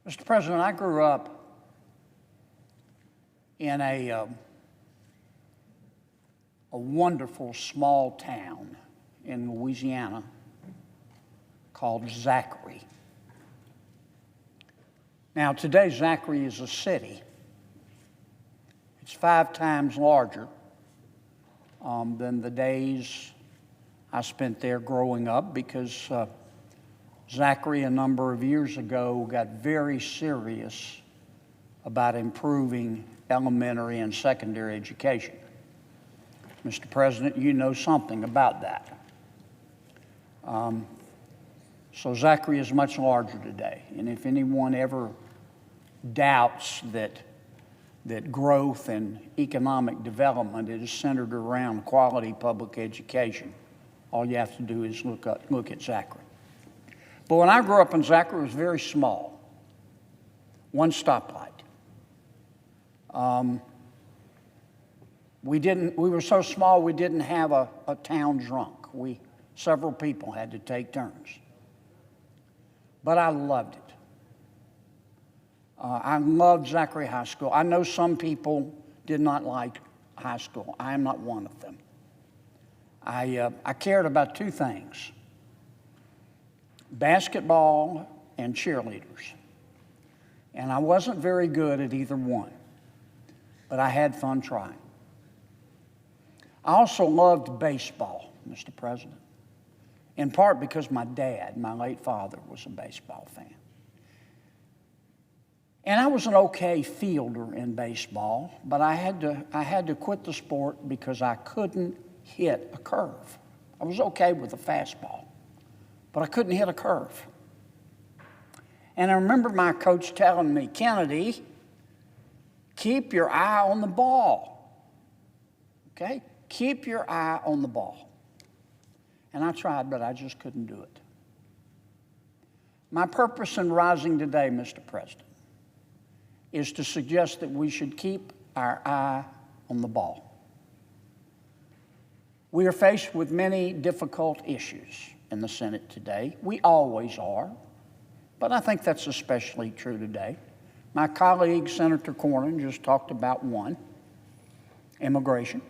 Mr. President, I grew up in a wonderful small town in Louisiana called Zachary. Now, today, Zachary is a city. It's 5 times larger than the days I spent there growing up, because Zachary, a number of years ago, got very serious about improving elementary and secondary education. Mr. President, you know something about that. So Zachary is much larger today. And if anyone ever doubts that growth and economic development is centered around quality public education, all you have to do is look at Zachary. But when I grew up in Zachary, it was very small. One stoplight. We were so small we didn't have a town drunk. Several people had to take turns. But I loved it. I loved Zachary High School. I know some people did not like high school. I am not one of them. I cared about 2 things: basketball and cheerleaders. And I wasn't very good at either one, but I had fun trying. I also loved baseball, Mr. President, in part because my dad, my late father, was a baseball fan. And I was an okay fielder in baseball, but I had to quit the sport because I couldn't hit a curve. I was okay with a fastball, but I couldn't hit a curve. And I remember my coach telling me, "Kennedy, keep your eye on the ball. Okay? Keep your eye on the ball." And I tried, but I just couldn't do it. My purpose in rising today, Mr. President, is to suggest that we should keep our eye on the ball. We are faced with many difficult issues in the Senate today. We always are, but I think that's especially true today. My colleague, Senator Cornyn, just talked about one: immigration.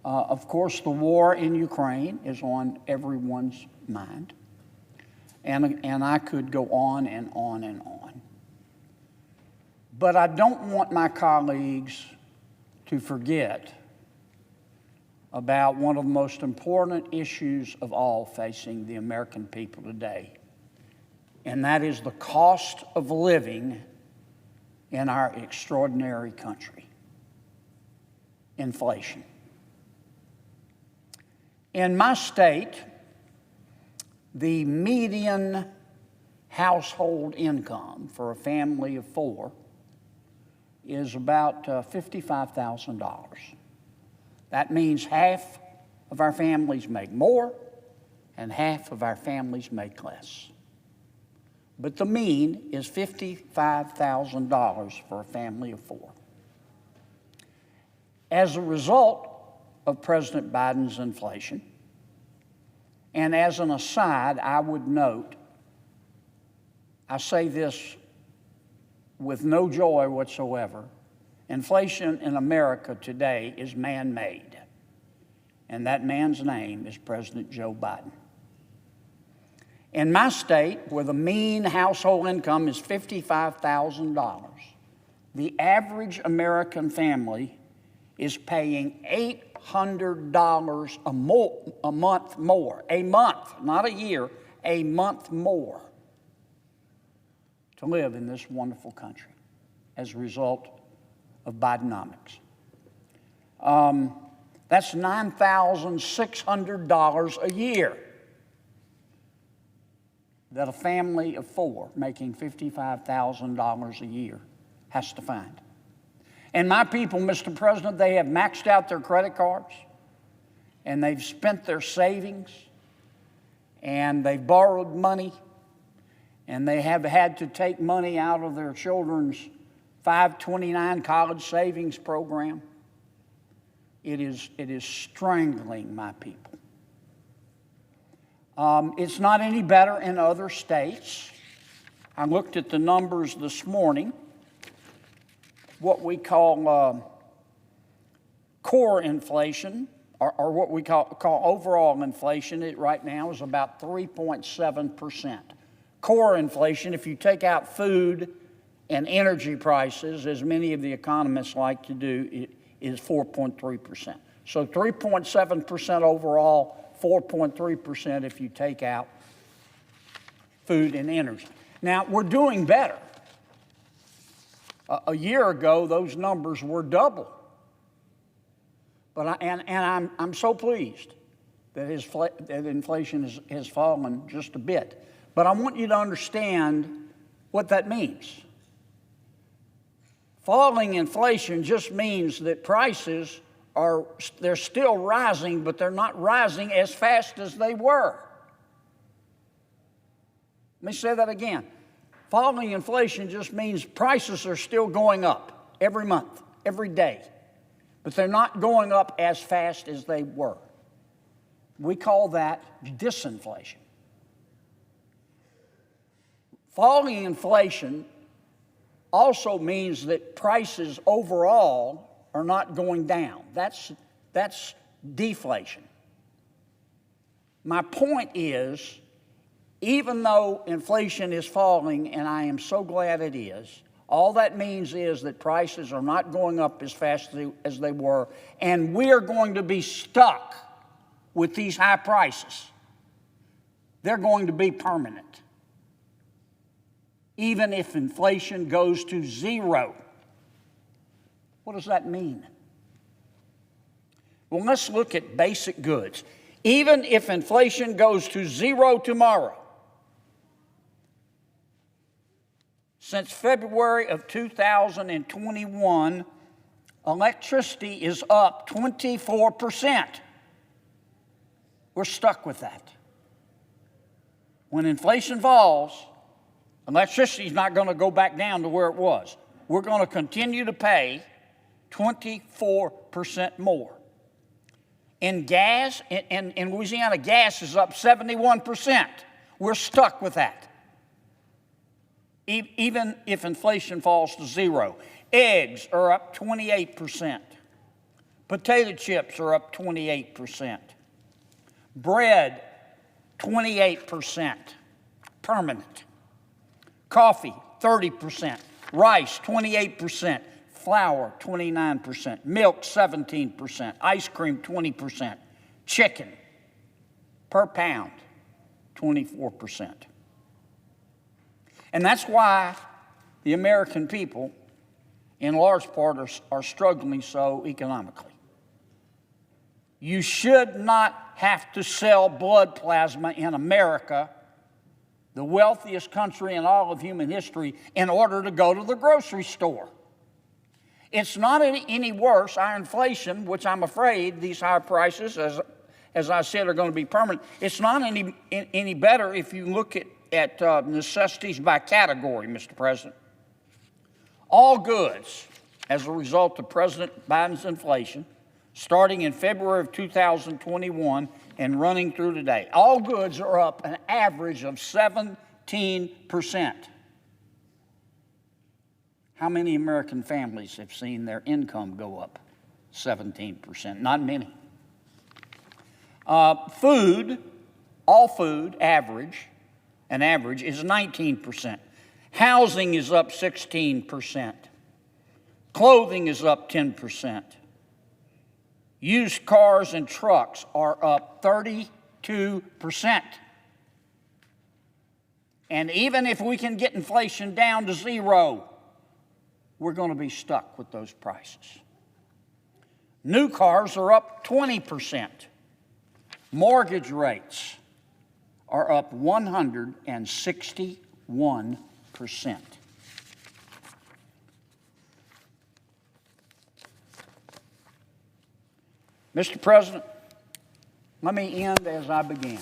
Of course, the war in Ukraine is on everyone's mind, and I could go on and on and on. But I don't want my colleagues to forget about one of the most important issues of all facing the American people today, and that is the cost of living in our extraordinary country: inflation. In my state, the median household income for a family of 4 is about $55,000. That means half of our families make more and half of our families make less. But the mean is $55,000 for a family of 4. As a result of President Biden's inflation, and as an aside, I would note, I say this with no joy whatsoever, inflation in America today is man-made, and that man's name is President Joe Biden. In my state, where the mean household income is $55,000, the average American family is paying $800 a month more, a month, not a year, a month more, to live in this wonderful country as a result of Bidenomics. That's $9,600 a year that a family of 4 making $55,000 a year has to find. And my people, Mr. President, they have maxed out their credit cards, and they've spent their savings, and they've borrowed money, and they have had to take money out of their children's 529 college savings program. It is strangling my people. It's not any better in other states. I looked at the numbers this morning, what we call core inflation, or what we call overall inflation. It right now is about 3.7%. Core inflation, if you take out food and energy prices, as many of the economists like to do, is 4.3%. So 3.7% overall, 4.3% if you take out food and energy. Now, we're doing better. A year ago, those numbers were double. But I'm so pleased that inflation has fallen just a bit. But I want you to understand what that means. Falling inflation just means that prices they're still rising, but they're not rising as fast as they were. Let me say that again. Falling inflation just means prices are still going up every month, every day, but they're not going up as fast as they were. We call that disinflation. Falling inflation also means that prices overall are not going down. That's deflation. My point is, even though inflation is falling, and I am so glad it is, all that means is that prices are not going up as fast as they were, and we are going to be stuck with these high prices. They're going to be permanent, even if inflation goes to zero. What does that mean? Well, let's look at basic goods. Even if inflation goes to zero tomorrow, since February of 2021, electricity is up 24%. We're stuck with that. When inflation falls, electricity is not going to go back down to where it was. We're going to continue to pay 24% more. In gas, in Louisiana, gas is up 71%. We're stuck with that, even if inflation falls to zero. Eggs are up 28%. Potato chips are up 28%. Bread, 28%, permanent. Coffee, 30%. Rice, 28%. Flour, 29%. Milk, 17%. Ice cream, 20%. Chicken, per pound, 24%. And that's why the American people, in large part, are struggling so economically. You should not have to sell blood plasma in America, the wealthiest country in all of human history, in order to go to the grocery store. It's not any worse. Our inflation, which I'm afraid these higher prices, as I said, are going to be permanent. It's not any better if you look at necessities by category, Mr. President. All goods, as a result of President Biden's inflation, starting in February of 2021 and running through today, all goods are up an average of 17%. How many American families have seen their income go up 17%? Not many. Food, all food, an average is 19%. Housing is up 16%. Clothing is up 10%. Used cars and trucks are up 32%. And even if we can get inflation down to zero, we're going to be stuck with those prices. New cars are up 20%. Mortgage rates are up 161%. Mr. President, let me end as I began.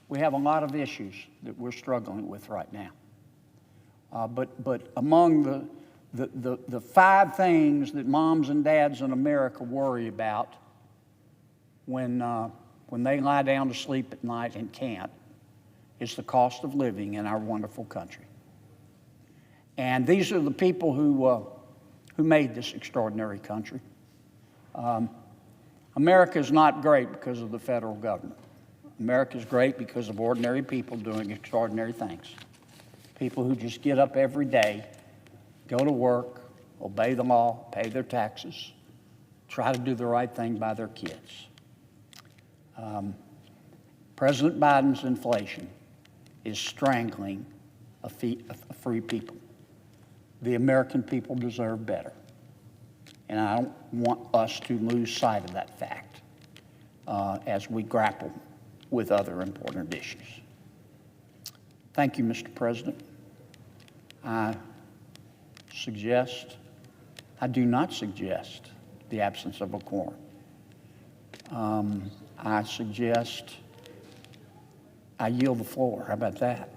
We have a lot of issues that we're struggling with right now. But among the five things that moms and dads in America worry about when they lie down to sleep at night and can't is the cost of living in our wonderful country. And these are the people who made this extraordinary country. America is not great because of the federal government. America is great because of ordinary people doing extraordinary things. People who just get up every day, go to work, obey the law, pay their taxes, try to do the right thing by their kids. President Biden's inflation is strangling a free people. The American people deserve better. And I don't want us to lose sight of that fact as we grapple with other important issues. Thank you, Mr. President. I do not suggest the absence of a quorum. I yield the floor. How about that?